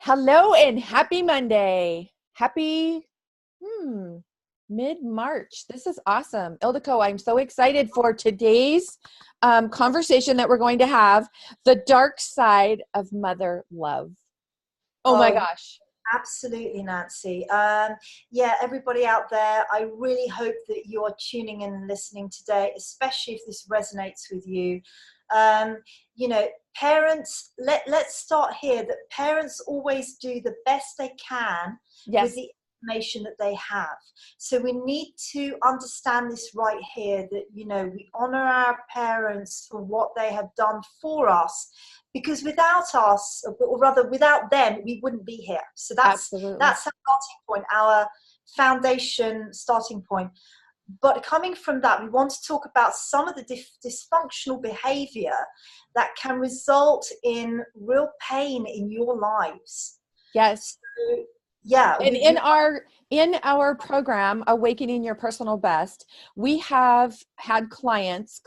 Hello and happy Monday. Happy mid-March. This is awesome. Ildiko, I'm so excited for today's conversation that we're going to have, the dark side of mother love. Oh my gosh. Absolutely, Nancy. Yeah, everybody out there, I really hope that you are tuning in and listening today, especially if this resonates with you. Parents, let's start here, that parents always do the best they can with the information that they have. So we need to understand this right here, that, we honor our parents for what they have done for us, because without us, or rather without them, we wouldn't be here. So that's our starting point, our foundation starting point. But coming from that, we want to talk about some of the dysfunctional behavior that can result in real pain in your lives. Yes. So, yeah. And in our program, Awakening Your Personal Best, we have had clients,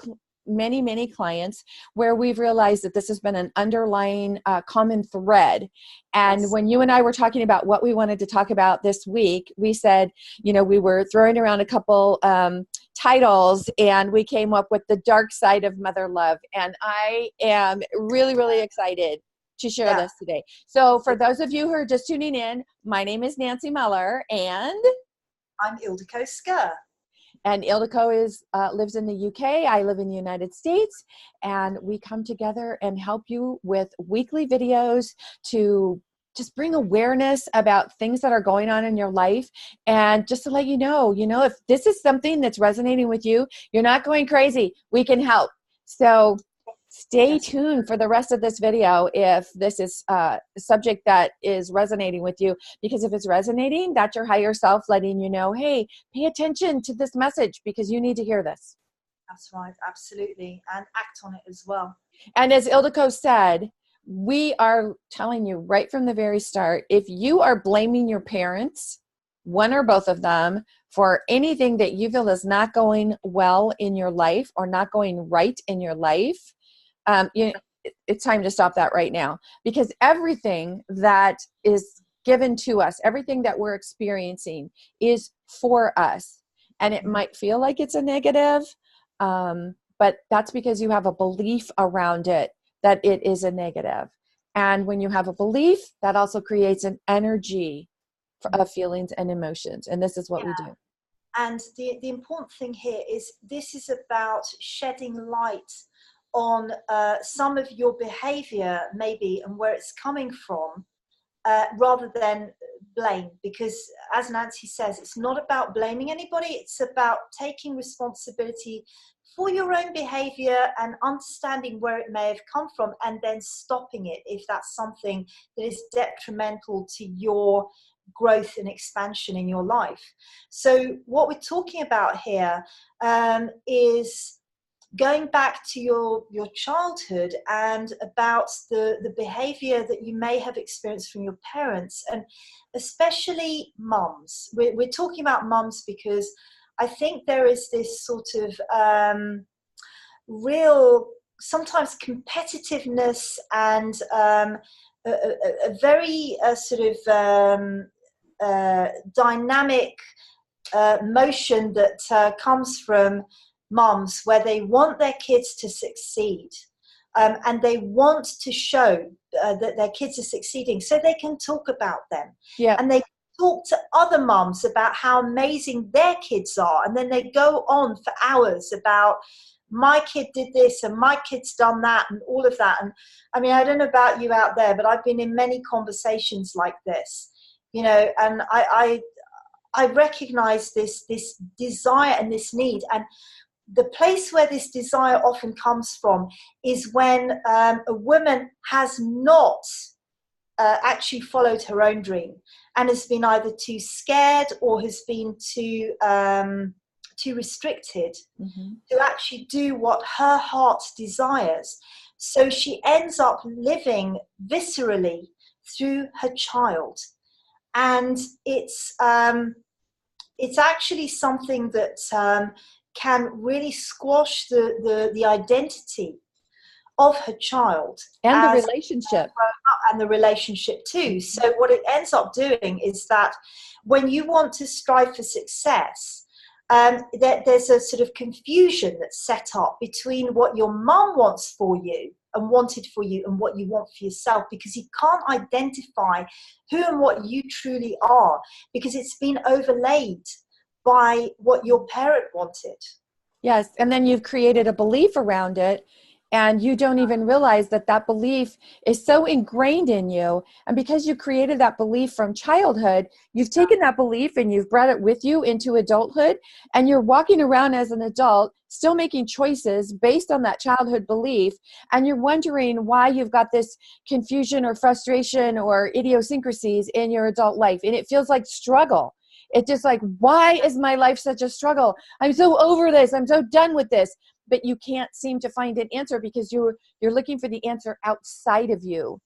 many clients, where we've realized that this has been an underlying common thread. And when you and I were talking about what we wanted to talk about this week, we said, we were throwing around a couple titles, and we came up with the dark side of mother love. And I am really, really excited to share this today. So for those of you who are just tuning in, my name is Nancy Muller, and I'm Ildiko Skur. And Ildiko lives in the UK. I live in the United States, and we come together and help you with weekly videos to just bring awareness about things that are going on in your life. And just to let you know, if this is something that's resonating with you, you're not going crazy, we can help. So stay tuned for the rest of this video if this is a subject that is resonating with you, because if it's resonating, that's your higher self letting you know, hey, pay attention to this message because you need to hear this. That's right, absolutely, and act on it as well. And as Ildiko said, we are telling you right from the very start, if you are blaming your parents, one or both of them, for anything that you feel is not going well in your life or not going right in your life, it's time to stop that right now, because everything that is given to us, everything that we're experiencing is for us. And it might feel like it's a negative, but that's because you have a belief around it that it is a negative. And when you have a belief, that also creates an energy of feelings and emotions. And this is what we do. And the important thing here is this is about shedding light on some of your behavior maybe and where it's coming from, rather than blame, because as Nancy says, it's not about blaming anybody, it's about taking responsibility for your own behavior and understanding where it may have come from, and then stopping it if that's something that is detrimental to your growth and expansion in your life. So what we're talking about here is going back to your childhood and about the behavior that you may have experienced from your parents, and especially mums. We're talking about mums because I think there is this sort of real, sometimes competitiveness and a very sort of dynamic motion that comes from mums, where they want their kids to succeed, and they want to show that their kids are succeeding so they can talk about them. And they talk to other mums about how amazing their kids are, and then they go on for hours about, my kid did this and my kid's done that and all of that. And I mean, I don't know about you out there, but I've been in many conversations like this, and I recognize this desire and this need. And the place where this desire often comes from is when a woman has not actually followed her own dream, and has been either too scared or has been too restricted to actually do what her heart desires. So she ends up living viscerally through her child, and it's actually something that can really squash the identity of her child and the relationship. and the relationship too. So what it ends up doing is that when you want to strive for success, there's a sort of confusion that's set up between what your mum wants for you and wanted for you and what you want for yourself, because you can't identify who and what you truly are, because it's been overlaid by what your parent wanted. Yes, and then you've created a belief around it, and you don't even realize that that belief is so ingrained in you. And because you created that belief from childhood, you've taken that belief and you've brought it with you into adulthood, and you're walking around as an adult still making choices based on that childhood belief, and you're wondering why you've got this confusion or frustration or idiosyncrasies in your adult life, and it feels like struggle. It's just like, why is my life such a struggle? I'm so over this. I'm so done with this. But you can't seem to find an answer because you're looking for the answer outside of you,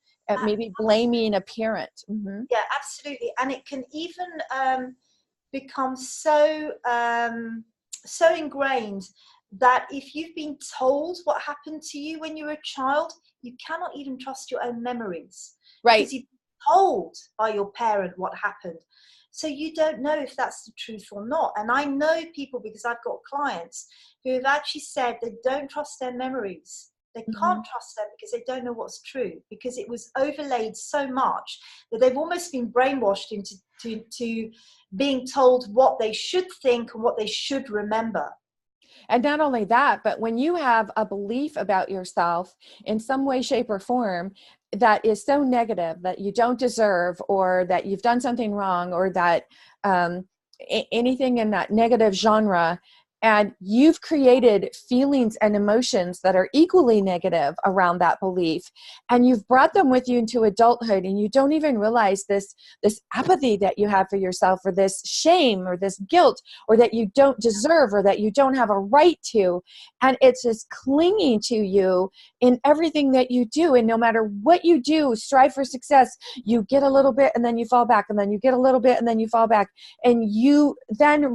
maybe blaming a parent. Mm-hmm. Yeah, absolutely. And it can even become so so ingrained that if you've been told what happened to you when you were a child, you cannot even trust your own memories. Right. Because you've been told by your parent what happened. So you don't know if that's the truth or not. And I know people, because I've got clients who have actually said they don't trust their memories. They can't trust them because they don't know what's true, because it was overlaid so much that they've almost been brainwashed into to being told what they should think and what they should remember. And not only that, but when you have a belief about yourself in some way, shape, or form that is so negative that you don't deserve, or that you've done something wrong, or that anything in that negative genre, and you've created feelings and emotions that are equally negative around that belief, and you've brought them with you into adulthood, and you don't even realize this apathy that you have for yourself, or this shame, or this guilt, or that you don't deserve, or that you don't have a right to, and it's just clinging to you in everything that you do. And no matter what you do, strive for success, you get a little bit and then you fall back, and then you get a little bit and then you fall back, and you then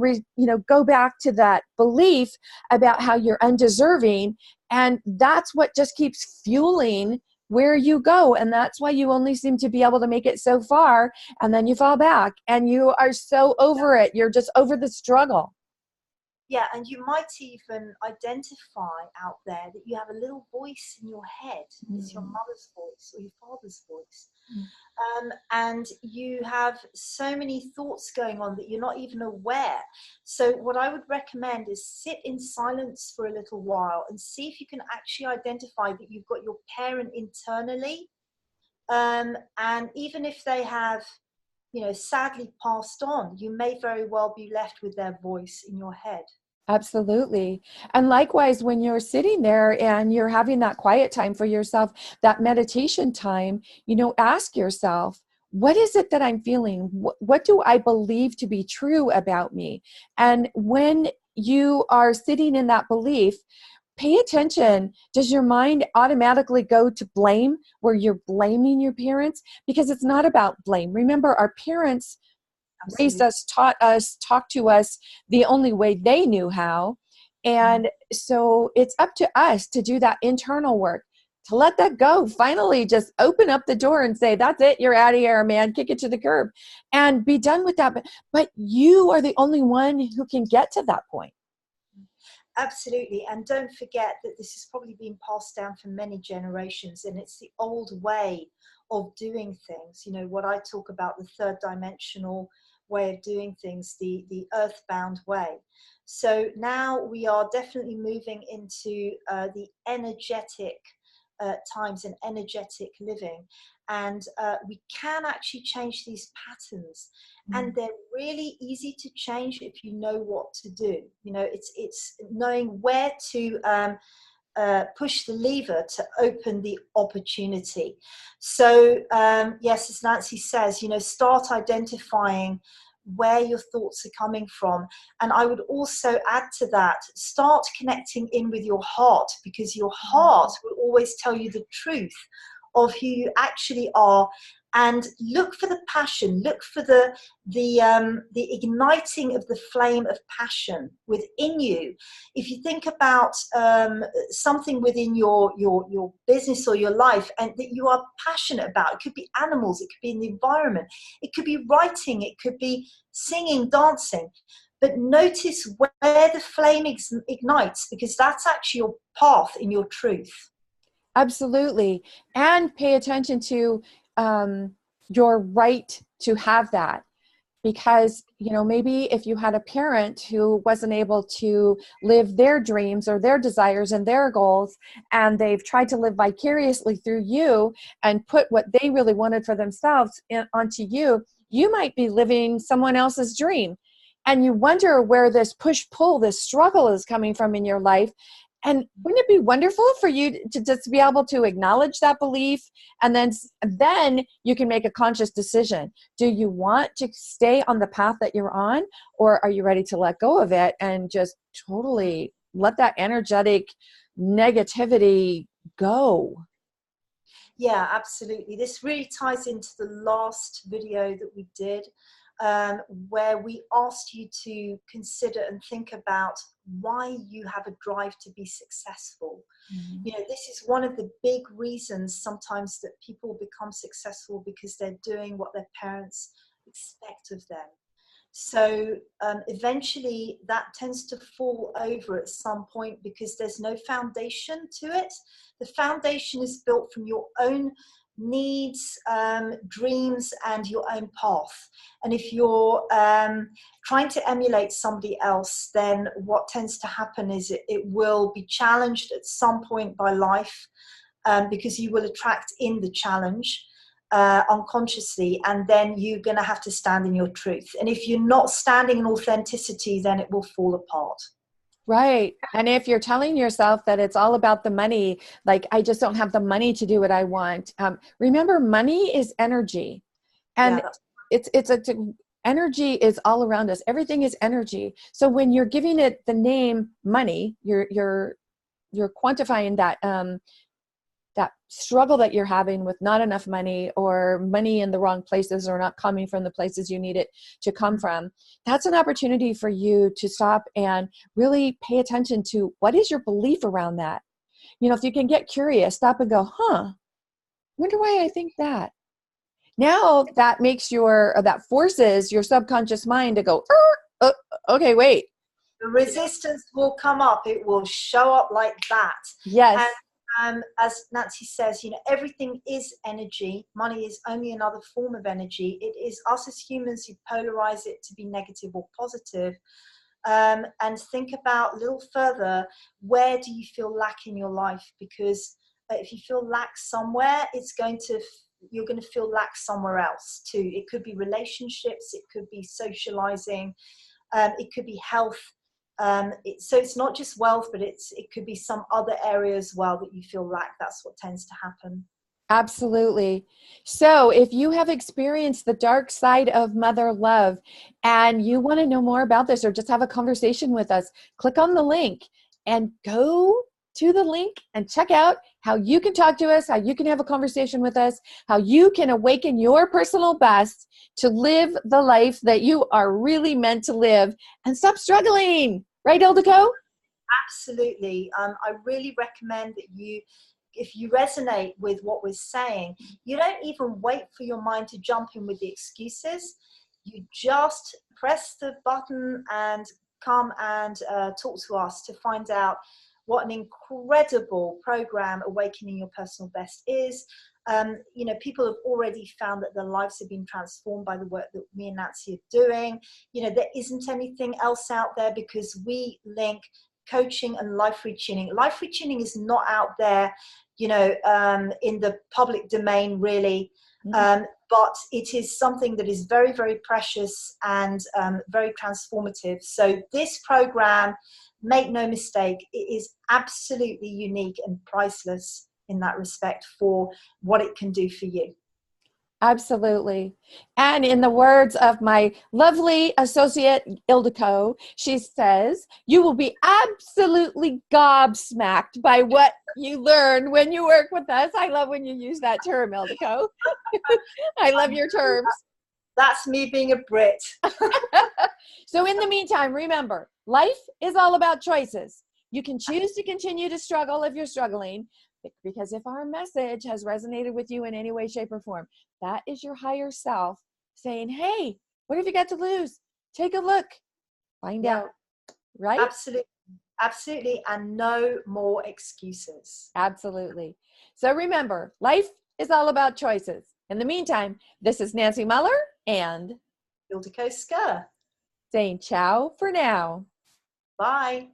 go back to that belief about how you're undeserving, and that's what just keeps fueling where you go. And that's why you only seem to be able to make it so far, and then you fall back, and you are so over it. You're just over the struggle. Yeah, and you might even identify out there that you have a little voice in your head. It's your mother's voice or your father's voice. And you have so many thoughts going on that you're not even aware. So what I would recommend is sit in silence for a little while and see if you can actually identify that you've got your parent internally. And even if they have, sadly passed on, you may very well be left with their voice in your head. Absolutely. And likewise, when you're sitting there and you're having that quiet time for yourself, that meditation time, ask yourself, what is it that I'm feeling? What do I believe to be true about me? And when you are sitting in that belief, pay attention. Does your mind automatically go to blame, where you're blaming your parents? Because it's not about blame. Remember, our parents raised us, taught us, talked to us the only way they knew how. And so it's up to us to do that internal work, to let that go. Finally, just open up the door and say, that's it. You're out of here, man. Kick it to the curb and be done with that. But you are the only one who can get to that point. Absolutely. And don't forget that this has probably been passed down for many generations, and it's the old way of doing things. What I talk about, the third dimensional way of doing things, the earthbound way. So now we are definitely moving into the energetic times and energetic living, and we can actually change these patterns, and they're really easy to change if you know what to do. It's knowing where to push the lever to open the opportunity. So yes, as Nancy says, start identifying where your thoughts are coming from. And I would also add to that, start connecting in with your heart, because your heart will always tell you the truth of who you actually are and look for the passion, look for the igniting of the flame of passion within you. If you think about something within your business or your life and that you are passionate about, it could be animals, it could be in the environment, it could be writing, it could be singing, dancing. But notice where the flame ignites, because that's actually your path in your truth. Absolutely. And pay attention to your right to have that. Because, you know, maybe if you had a parent who wasn't able to live their dreams or their desires and their goals, and they've tried to live vicariously through you and put what they really wanted for themselves onto you, you might be living someone else's dream. And you wonder where this push-pull, this struggle is coming from in your life. And wouldn't it be wonderful for you to just be able to acknowledge that belief, and then you can make a conscious decision. Do you want to stay on the path that you're on, or are you ready to let go of it and just totally let that energetic negativity go? Yeah, absolutely. This really ties into the last video that we did, where we asked you to consider and think about why you have a drive to be successful. Mm-hmm. You know, this is one of the big reasons sometimes that people become successful, because they're doing what their parents expect of them. So eventually that tends to fall over at some point, because there's no foundation to it. The foundation is built from your own needs, dreams, and your own path. And if you're trying to emulate somebody else, then what tends to happen is it will be challenged at some point by life, because you will attract in the challenge unconsciously, and then you're going to have to stand in your truth. And if you're not standing in authenticity, then it will fall apart. Right. And if you're telling yourself that it's all about the money, like, I just don't have the money to do what I want. Remember, money is energy, and energy is all around us. Everything is energy. So when you're giving it the name money, you're quantifying that struggle that you're having with not enough money, or money in the wrong places, or not coming from the places you need it to come from. That's an opportunity for you to stop and really pay attention to what is your belief around that. You know, if you can get curious, stop and go, wonder why I think that. Now that makes that forces your subconscious mind to go, okay, wait. The resistance will come up. It will show up like that. Yes. And as Nancy says, you know, everything is energy. Money is only another form of energy. It is us as humans who polarize it to be negative or positive. And think about a little further, where do you feel lack in your life? Because if you feel lack somewhere, you're going to feel lack somewhere else too. It could be relationships, it could be socializing, it could be health. So it's not just wealth, but it could be some other area as well that you feel lack. That's what tends to happen. Absolutely. So if you have experienced the dark side of mother love and you want to know more about this, or just have a conversation with us, click on the link and go to the link and check out how you can talk to us, how you can have a conversation with us, how you can awaken your personal best to live the life that you are really meant to live and stop struggling. Right, Ildiko? Absolutely. I really recommend that if you resonate with what we're saying, you don't even wait for your mind to jump in with the excuses. You just press the button and come and talk to us to find out what an incredible program Awakening Your Personal Best is. You know, people have already found that their lives have been transformed by the work that me and Nancy are doing. You know, there isn't anything else out there, because we link coaching and life retuning. Life retuning is not out there, you know, in the public domain really, but it is something that is very, very precious and very transformative. So this program, make no mistake, it is absolutely unique and priceless in that respect for what it can do for you. Absolutely. And in the words of my lovely associate, Ildiko, she says, you will be absolutely gobsmacked by what you learn when you work with us. I love when you use that term, Ildiko. I love your terms. That's me being a Brit. So in the meantime, remember, life is all about choices. You can choose to continue to struggle if you're struggling, because if our message has resonated with you in any way, shape, or form, that is your higher self saying, hey, what have you got to lose? Take a look, find out, right? Absolutely. Absolutely. And no more excuses. Absolutely. So remember, life is all about choices. In the meantime, this is Nancy Muller and Ildiko Skur. saying ciao for now. Bye.